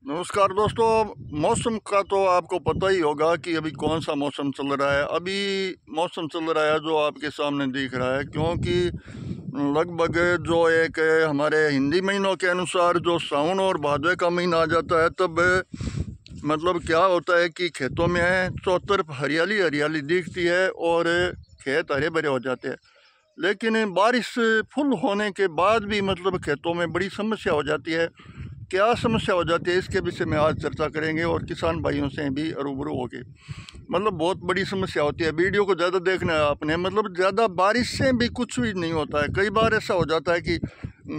नमस्कार दोस्तों। मौसम का तो आपको पता ही होगा कि अभी कौन सा मौसम चल रहा है। अभी मौसम चल रहा है जो आपके सामने दिख रहा है, क्योंकि लगभग जो एक हमारे हिंदी महीनों के अनुसार जो सावन और भादवे का महीना आ जाता है, तब मतलब क्या होता है कि खेतों में चारों तरफ हरियाली हरियाली दिखती है और खेत हरे भरे हो जाते हैं। लेकिन बारिश फुल होने के बाद भी मतलब खेतों में बड़ी समस्या हो जाती है। क्या समस्या हो जाती है, इसके विषय में आज चर्चा करेंगे और किसान भाइयों से भी रूबरू होंगे। मतलब बहुत बड़ी समस्या होती है। वीडियो को ज़्यादा देखना है आपने। मतलब ज़्यादा बारिश से भी कुछ भी नहीं होता है। कई बार ऐसा हो जाता है कि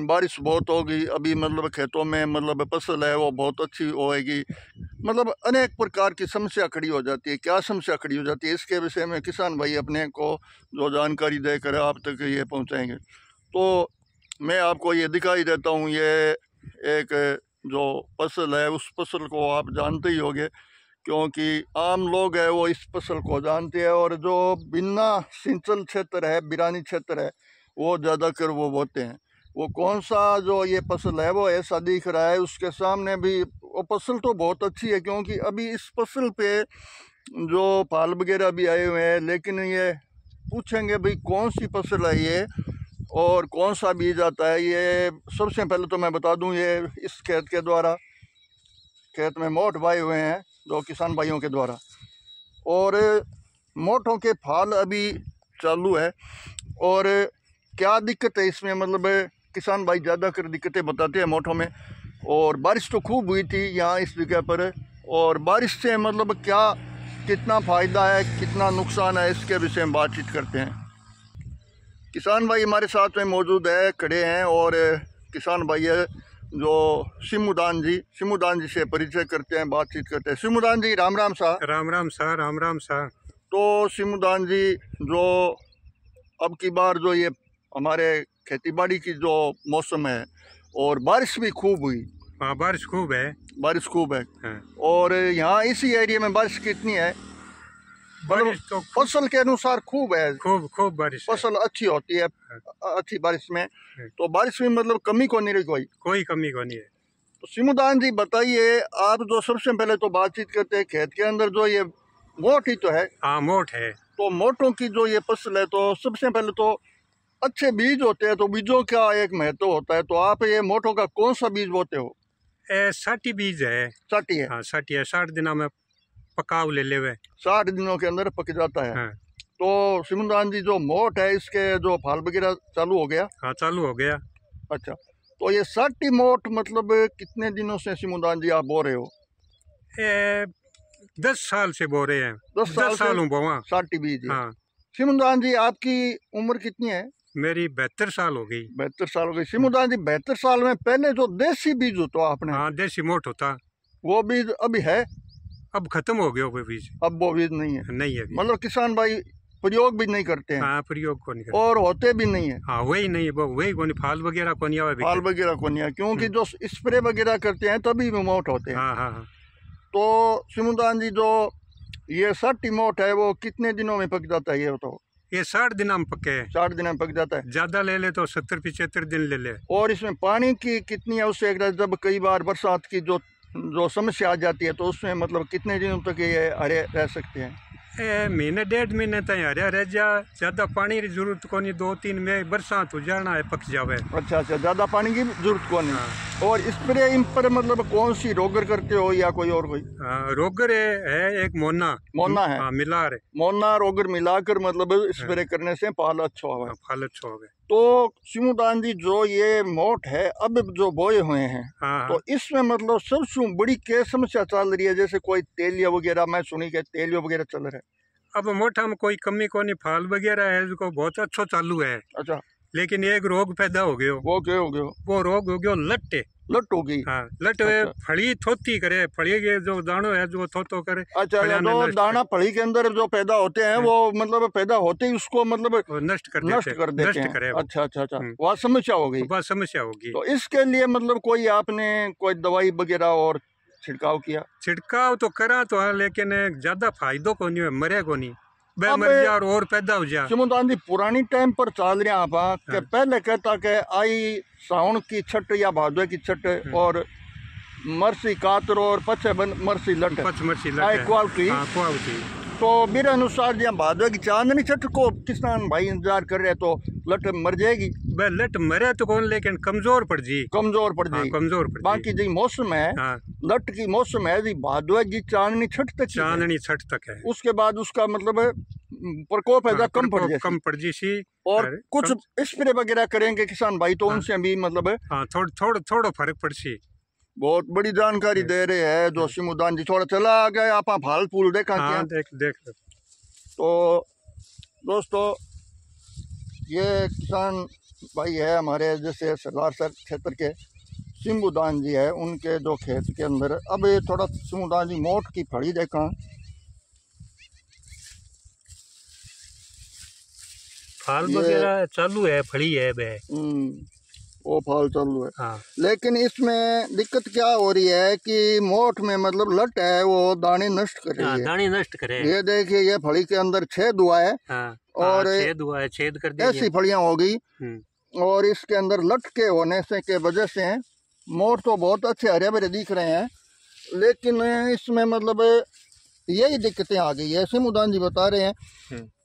बारिश बहुत होगी, अभी मतलब खेतों में मतलब फसल है वो बहुत अच्छी होएगी, मतलब अनेक प्रकार की समस्या खड़ी हो जाती है। क्या समस्या खड़ी हो जाती है, इसके विषय में किसान भाई अपने को जो जानकारी देकर आप तक ये पहुंचाएंगे। तो मैं आपको ये दिखाई देता हूँ, ये एक जो फसल है उस फसल को आप जानते ही होंगे, क्योंकि आम लोग है वो इस फसल को जानते हैं। और जो बिना सिंचल क्षेत्र है, बिरानी क्षेत्र है, वो ज़्यादातर वो बोते हैं। वो कौन सा जो ये फसल है वो ऐसा दिख रहा है। उसके सामने भी वो फसल तो बहुत अच्छी है, क्योंकि अभी इस फसल पे जो फल वगैरह भी आए हुए हैं। लेकिन ये पूछेंगे भाई कौन सी फसल है ये और कौन सा बीज आता है। ये सबसे पहले तो मैं बता दूं, ये इस खेत में मोठ बाए हुए हैं जो किसान भाइयों के द्वारा, और मोठों के फल अभी चालू है। और क्या दिक्कत है इसमें, मतलब किसान भाई ज़्यादातर दिक्कतें बताते हैं मोठों में। और बारिश तो खूब हुई थी यहाँ इस जगह पर, और बारिश से मतलब क्या कितना फ़ायदा है कितना नुकसान है, इसके विषय में बातचीत करते हैं। किसान भाई हमारे साथ में मौजूद है, खड़े हैं, और किसान भाई है जो सिमुदान जी से परिचय करते हैं, बातचीत करते हैं। सिमुदान जी राम राम सा। राम राम सा, राम राम सा। तो सिमुदान जी, जो अब की बार जो ये हमारे खेती बाड़ी की जो मौसम है और बारिश भी खूब हुई। हाँ, बारिश खूब है। बारिश खूब है। हाँ। और यहाँ इसी एरिया में बारिश कितनी है, मतलब तो फसल के अनुसार खूब है। खूब बारिश है। फसल अच्छी होती है। हाँ। अच्छी बारिश में तो बारिश में मतलब कमी को नहीं रही कोई कमी को नहीं है। तो सिमुदान जी बताइए, आप जो सबसे पहले तो बातचीत करते हैं खेत के अंदर जो ये मोठ ही तो है। हाँ, मोठ है। तो मोठों की जो ये फसल है, तो सबसे पहले तो अच्छे बीज होते हैं, तो बीजों का एक महत्व होता है। तो आप ये मोठों का कौन सा बीज बोते हो? साटी बीज है। साटी है। हाँ, साटी है। 60 दिनों में पकाव ले लेवे। 60 दिनों के अंदर पक जाता है। हाँ। तो सिमुदान जी, जो मोठ है इसके जो फल वगैरह चालू हो गया? हाँ, चालू हो गया। अच्छा, तो ये साटी मोठ मतलब कितने दिनों से सिमुदान जी आप बो रहे हो? 10 साल से बो रहे हैं। 10 साल हूँ बोवा। साटी बीज। हाँ। सिमुदान जी आपकी उम्र कितनी है? मेरी 72 साल हो गई। 72 साल हो गई। सिमुदान जी 72 साल में पहले जो देसी बीज होता आपने, हाँ, देसी मोठ होता, वो बीज अभी है? अब खत्म हो गया वो बीज। अब वो बीज नहीं है? नहीं है। मतलब किसान भाई प्रयोग भी नहीं करते हैं? हाँ, प्रयोग को नहीं करते। और होते भी नहीं है? हाँ, वही नहीं, वही को नहीं, फाल वगैरह को नहीं आवे। फाल वगैरह को नहीं है, क्योंकि जो स्प्रे वगैरह करते हैं तभी मोठ होते हैं। हाँ हाँ हाँ। तो सिमुदान जी, जो ये 60 मोठ है वो कितने दिनों में पक जाता है ये बताओ? ये 60 दिन हम पके। 60 दिन में पक जाता है। ज्यादा ले ले तो 70-75 दिन ले ले। और इसमें पानी की कितनी है उससे, जब कई बार बरसात की जो समस्या आ जाती है, तो उसमें मतलब कितने दिनों तक ये हरे रह सकते हैं? महीने 1.5 महीने तक हरे रह जा। ज्यादा पानी की जरूरत को नहीं, 2-3 में बरसात हो जाना है, पक जावे। अच्छा, ज़्यादा पानी की जरूरत को नहीं। हाँ। और स्प्रे इन पर मतलब कौन सी रोगर करते हो या कोई और कोई? हाँ, रोगर है एक मोना है। हाँ, मिला रहे। मोना रोगर मिलाकर मतलब स्प्रे करने से पाल अच्छा हुआ है। फल अच्छा हो गए। तो सिमुदान जी, जो ये मोठ है अब जो बोए हुए हैं, हाँ। तो इसमें मतलब सबसे बड़ी क्या समस्या चल रही है? जैसे कोई तेलिया वगैरह, मैं सुनी के तेलिया वगैरह चल रहा है। अब मोटा में कोई कमी को नहीं, फाल वगैरह है जो बहुत अच्छा चालू है। अच्छा। लेकिन एक रोग पैदा हो गयो। वो क्या हो गया? वो रोग हो गयो लट्टे। लट होगी। हाँ, लट। अच्छा। फड़ी थोती करे, फड़ी के जो दानो है जो थोतो करे। अच्छा, जो दाना फली के अंदर जो पैदा होते हैं वो मतलब पैदा होते ही उसको मतलब नष्ट कर देते हैं। अच्छा अच्छा अच्छा, वह समस्या हो गई। वह समस्या होगी। तो इसके लिए मतलब कोई आपने कोई दवाई वगैरह और छिड़काव किया? छिड़काव तो करा तो है, लेकिन ज्यादा फायदो को नहीं है, मरे को नहीं, मर जा और पैदा हो जा। सिमुदान जी, पुरानी टाइम पर चल रहे आप के पहले कहता के आई सावन की छठ या भादवे की छठ और मरसी कातर और पछे मरसी लट पचमरसी हाई क्वालिटी। हाँ क्वालिटी। तो मेरे अनुसार जहाँ भादवे की चांदनी छठ को किसान भाई इंतजार कर रहे हैं तो लट मर जाएगी। बे लट मरे तो कौन, लेकिन कमजोर पड़ जी, कमजोर पड़ हाँ, जाएगी। कमजोर पड़ बाकी जी मौसम है, हाँ, लट की मौसम है जी भादवे की चांदनी छठ तक ही है। चांदनी छठ तक है, उसके बाद उसका मतलब प्रकोप है हाँ, कम पड़ प्रकोप जाए कम पड़ जी सी। और कुछ स्प्रे वगैरह करेंगे किसान भाई तो हाँ, उनसे भी मतलब हाँ थोड़ा फर्क पड़ सी। बहुत बड़ी जानकारी दे रहे हैं जो सिमुदान जी। थोड़ा चला आ गए आप फाल फूल देखा क्या? हाँ देख तो दोस्तों ये किसान भाई है हमारे जैसे सरदार सर क्षेत्र के सिमुदान जी है, उनके जो खेत के अंदर अब ये थोड़ा सिमुदान जी मोट की फड़ी देखा, फाल वगैरह चालू है, फड़ी है बे, वो फाल चालू है। हाँ। लेकिन इसमें दिक्कत क्या हो रही है कि मोट में मतलब लट है वो दाने नष्ट कर रही है, दाने नष्ट करे। ये देखिए ये फड़ी के अंदर छेद हुआ है, हाँ, और छेद हुआ है, छेद कर दिया, ऐसी फड़ियां हो गई और इसके अंदर लट के होने से के वजह से मोट तो बहुत अच्छे हरे भरे दिख रहे हैं, लेकिन इसमें मतलब यही दिक्कतें आ गई है। सिमुदान जी बता रहे हैं।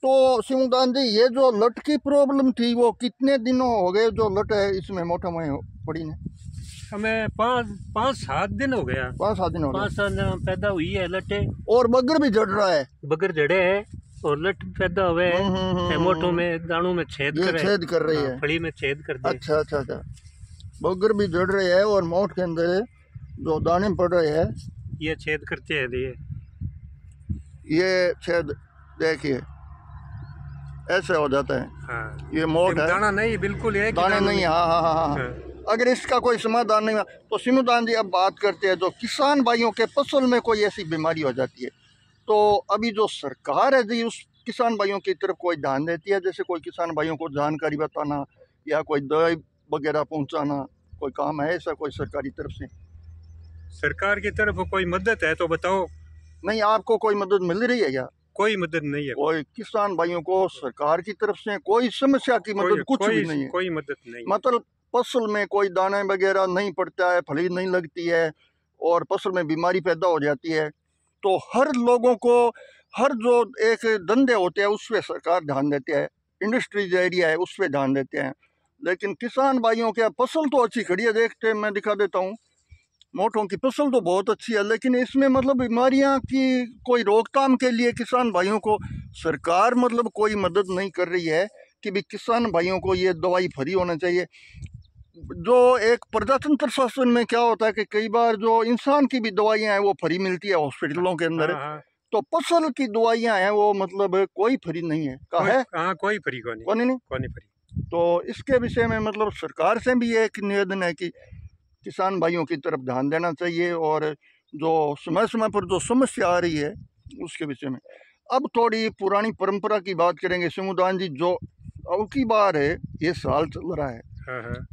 तो सिमुदान जी ये जो लट की प्रॉब्लम थी वो कितने दिनों हो गए जो लट है इसमें मोटा में पड़ी ने? हमें 5-7 दिन हो गया। 5-7 दिन हो गए। 5-7 दिन पैदा हुई है लटे, और बगर भी जड़ रहा है, बगर जड़े है और लट पैदा हुए है, मोटों में दानों में छेद कर रही है, फड़ी में छेद कर दे। अच्छा बगर भी जड़ रहे हैं और मोट के अंदर जो दाने पड़ रहे हैं ये छेद करते हैं, ये छेद देखिए ऐसे हो जाता है। हाँ, ये मोट है, दाना नहीं, बिल्कुल एक दाने नहीं। हाँ। अगर इसका कोई समाधान नहीं हुआ तो सिमुदान जी अब बात करते हैं जो किसान भाइयों के फसल में कोई ऐसी बीमारी हो जाती है तो अभी जो सरकार है जी उस किसान भाइयों की तरफ कोई ध्यान देती है? जैसे कोई किसान भाइयों को जानकारी बताना या कोई दवाई वगैरह पहुंचाना, कोई काम है ऐसा कोई सरकारी तरफ से? सरकार की तरफ कोई मदद है तो बताओ। नहीं, आपको कोई मदद मिल रही है क्या? कोई मदद नहीं है, कोई किसान भाइयों को सरकार की तरफ से कोई समस्या की मदद कुछ भी नहीं है? कोई मदद नहीं, मतलब फसल में कोई दाना वगैरह नहीं पड़ता है, फली नहीं लगती है और फसल में बीमारी पैदा हो जाती है तो हर लोगों को हर जो एक धंधे होते हैं उस पर सरकार ध्यान देते हैं, इंडस्ट्रीज एरिया है उस पर ध्यान देते हैं, लेकिन किसान भाइयों के फसल तो अच्छी खड़ी है। देखते हैं, मैं दिखा देता हूँ, मोटों की फसल तो बहुत अच्छी है लेकिन इसमें मतलब बीमारियां की कोई रोकथाम के लिए किसान भाइयों को सरकार मतलब कोई मदद नहीं कर रही है कि भी किसान भाइयों को ये दवाई फ्री होना चाहिए। जो एक प्रजातंत्र शासन में क्या होता है कि कई बार जो इंसान की भी दवाइयां हैं वो फ्री मिलती है हॉस्पिटलों के अंदर। तो फसल की दवाइयां हैं वो मतलब कोई फ्री नहीं है, कोई फ्री नहीं। तो इसके विषय में मतलब सरकार से भी एक निवेदन है कि किसान भाइयों की तरफ ध्यान देना चाहिए और जो समय समय पर जो समस्या आ रही है उसके विषय में। अब थोड़ी पुरानी परंपरा की बात करेंगे सिमुदान जी। जो अब की बार है ये साल चल रहा है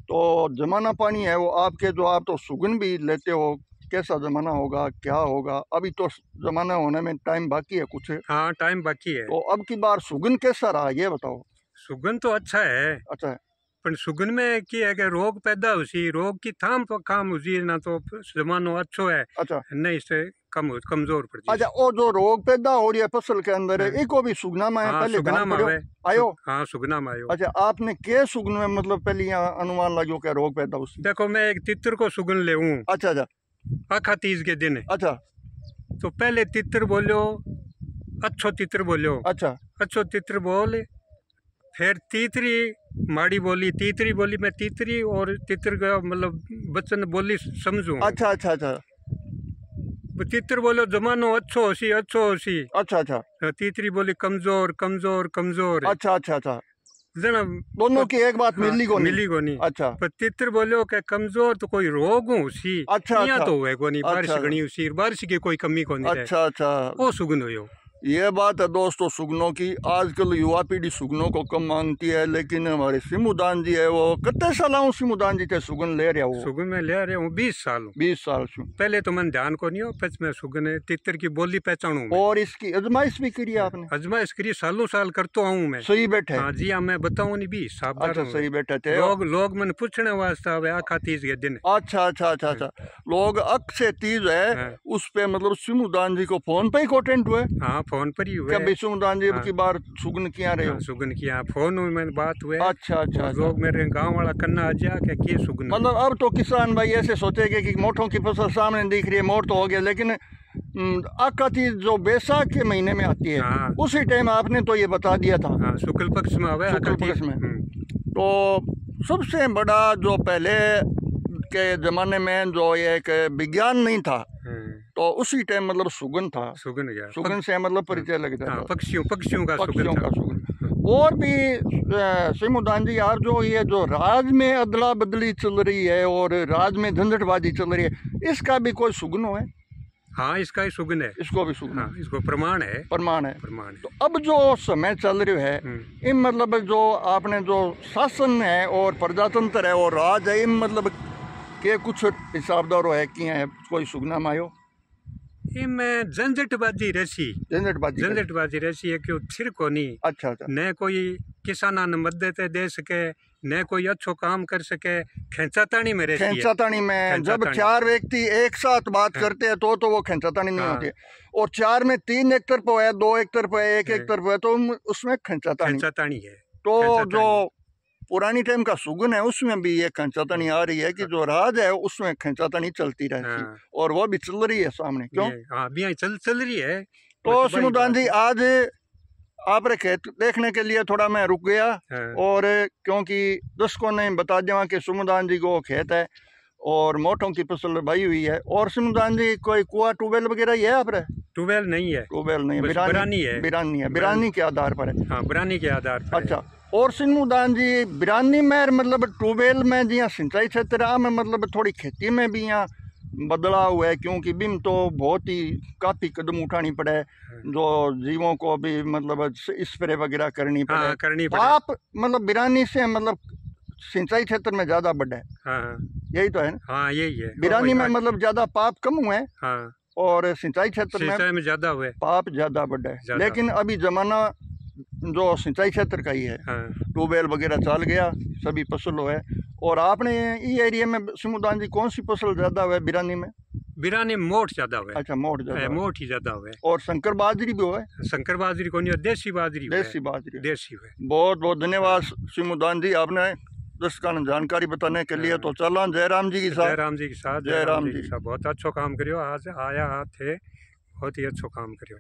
तो जमाना पानी है वो आपके जो आप तो सुगन भी लेते हो, कैसा जमाना होगा क्या होगा? अभी तो जमाना होने में टाइम बाकी है कुछ। हाँ टाइम बाकी है। तो अब की बार सुगन कैसा रहा ये बताओ। सुगन तो अच्छा है, अच्छा है, पर सुगन में क्या है कि रोग पैदा हुई, रोग की थाम तो काम हुई ना तो जमानो अच्छो है। अच्छा, नहीं से कमजोर पड़ जाए। अच्छा, वो जो रोग पैदा हो रही है फसल के अंदर है इको भी सुगना में है? हाँ, पहले सुगना में आयो। हाँ सुगना में आयो। अच्छा, आपने के सुगन में मतलब पहले यहाँ अनुमान लगे क्या रोग पैदा हुई? देखो मैं एक तितर को सुगन ले हूँ। अच्छा आखा 30 के दिन। अच्छा, तो पहले तितर बोलो, अच्छो तितर बोलो। अच्छा, अच्छो तितर बोल, फिर तीतरी माड़ी बोली, तीतरी बोली, मैं तीतरी और तितर का मतलब बच्चन बोली समझू। अच्छा, तीतर बोलो जमानो अच्छो होसी, अच्छो होसी। अच्छा, तीतरी बोली कमजोर कमजोर कमजोर। अच्छा, जना दोनों की एक बात मिली कोनी। अच्छा, पर तितर बोलो के कमजोर तो कोई रोग होसी। अच्छा, तो हुए कोनी, बारिश घणी हुसी, बारिश की कोई कमी कोनी। अच्छा, वो सुगन होयो। ये बात है दोस्तों सुगनों की। आजकल युवा पीढ़ी सुगनों को कम मांगती है, लेकिन हमारे सिमुदान जी है वो कितने साल हूँ सिमुदान जी थे सुगन ले रहे हो? सुगन में ले रहे हूँ 20 साल। 20 साल से पहले तो मन ध्यान को नहीं हो, पच में सुगन तितर की बोली पहचानू। और इसकी आजमाइश भी करी आपने? आजमाइश करी, सालों साल करता हूँ मैं। सही बैठे? हाँ जी हाँ, मैं बताऊँ नहीं भी साहब। अच्छा सही बैठे थे। लोग मन पूछने वास्ते आवे आखा तीज के दिन। अच्छा अच्छा अच्छा अच्छा, लोग अक्षय तीज है उस पे मतलब सिमुदान जी को फोन पे ही अटेंड हुए? हाँ फोन पर ही हुए। सिमुदान जी की बार सुगन किया रहे हो? सुगन किया फोन में बात हुए। अच्छा अच्छा, लोग मेरे गांव वाला करना आ जा के सुगन। मतलब अब तो किसान भाई ऐसे सोचेंगे कि मोटों की फसल सामने दिख रही है, मोट तो हो गया, लेकिन आका तीज जो बैसाख के महीने में आती है उसी टाइम आपने तो ये बता दिया था। शुक्ल पक्ष में आवे, शुक्ल पक्ष में। तो सबसे बड़ा जो पहले के जमाने में जो एक विज्ञान नहीं था तो उसी टाइम मतलब सुगन था। सुगन से मतलब परिचय लग जाता। पक्षियों का सुगन। और भी सिमुदान जी यार, जो ये जो राज में अदला बदली चल रही है और राज में झंझटबाजी चल रही है, इसका भी कोई सुगन है? हाँ इसका ही सुगन है। इसको भी सुगन? हाँ, इसको प्रमाण है। प्रमाण है। तो अब जो समय चल रहा है इन मतलब जो आपने जो शासन है और प्रजातंत्र है और राज है, इन मतलब के कुछ हिसाबदारो है कि है कोई सुगना मायो इनमें झंझटबाजी रहसी है क्यों थिर को नहीं। अच्छा अच्छा। न कोई किसाना ने मदद दे सके, न कोई अच्छो काम कर सके। खेंचातानी में रहती है। खेंचातानी में जब 4 व्यक्ति एक साथ बात करते हैं तो वो खेंचातानी नहीं होती है। और 4 में 3 एक तरफ है, 2 एक तरफ है, 1 एक तरफ है, तो उसमें खेंचातानी है। तो जो पुरानी टाइम का सुगन है उसमें भी ये खेंचातानी आ रही है कि जो राज है उसमें खेंचातानी चलती रहती है और वो भी चल रही है सामने। क्यों? चल रही है। तो सिमुदान जी आज आपरे खेत देखने के लिए थोड़ा मैं रुक गया और क्योंकि दर्शकों ने बता दिया कि सिमुदान जी को खेत है और मोटों की फसल भाई हुई है। और सिमुदान जी कोई कुआ ट्यूबवेल वगैरह है आपरे? ट्यूबवेल नहीं है। ट्यूबवेल नहीं है, बिरानी के आधार पर है। हाँ बिरानी के आधार पर। अच्छा। और सिमुदान जी बिरानी में मतलब ट्यूबवेल में जिया सिंचाई क्षेत्र में मतलब थोड़ी खेती में भी यहाँ बदलाव है, क्योंकि बिम तो बहुत ही काफ़ी कदम उठानी पड़े, जो जीवों को भी मतलब स्प्रे वगैरह करनी पड़े। आप मतलब बिरानी से मतलब सिंचाई क्षेत्र में ज़्यादा बढ़ा है। यही तो है ना? हाँ यही है। बिरानी में मतलब ज़्यादा पाप कम हुए और सिंचाई क्षेत्र में ज़्यादा हुए, पाप ज़्यादा बढ़ा है। लेकिन अभी जमाना जो सिंचाई क्षेत्र का ही है, ट्यूबवेल वगैरह चल गया, सभी फसल है। और आपने ये एरिया में सिमुदान जी कौन सी फसल ज्यादा हुआ है? बिरानी में? बिरानी में मोट ज्यादा हुआ है। अच्छा मोट ज्यादा, मोट ही ज्यादा हुआ है। और शंकर बाजरी भी हुआ है? शंकर बाजरी को नहीं, देसी बाजरी हुआ। बहुत बहुत धन्यवाद सिमुदान जी, आपने दर्शकों ने जानकारी बताने के लिए। तो चलो जयराम जी के साथ। जयराम जी के साथ। बहुत अच्छा काम करियो। आज आया थे, बहुत ही अच्छा काम करियो।